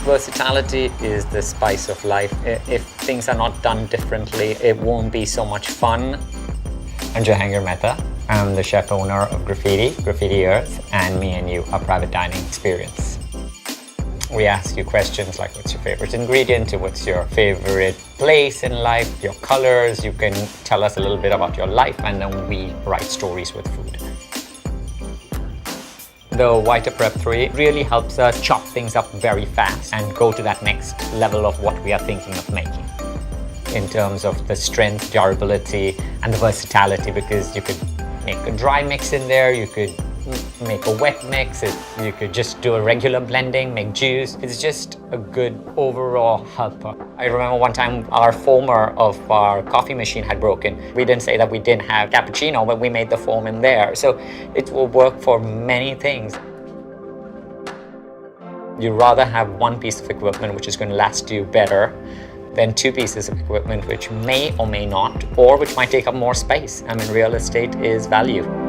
Versatility is the spice of life. If things are not done differently, it won't be so much fun. I'm Jahangir Mehta. I'm the chef owner of Graffiti Earth, and Me and You, a private dining experience. We ask you questions like, what's your favorite ingredient, what's your favorite place in life, your colors. You can tell us a little bit about your life, and then we write stories with food. The Vita Prep 3 really helps us chop things up very fast and go to that next level of what we are thinking of making in terms of the strength, durability, and the versatility, because you could make a dry mix in there, you could make a wet mix, you could just do a regular blending, make juice. It's just a good overall helper. I remember one time our foamer of our coffee machine had broken. We didn't say that we didn't have cappuccino, but we made the foam in there. So it will work for many things. You'd rather have one piece of equipment which is going to last you better than two pieces of equipment which may or may not, or which might take up more space. I mean, real estate is value.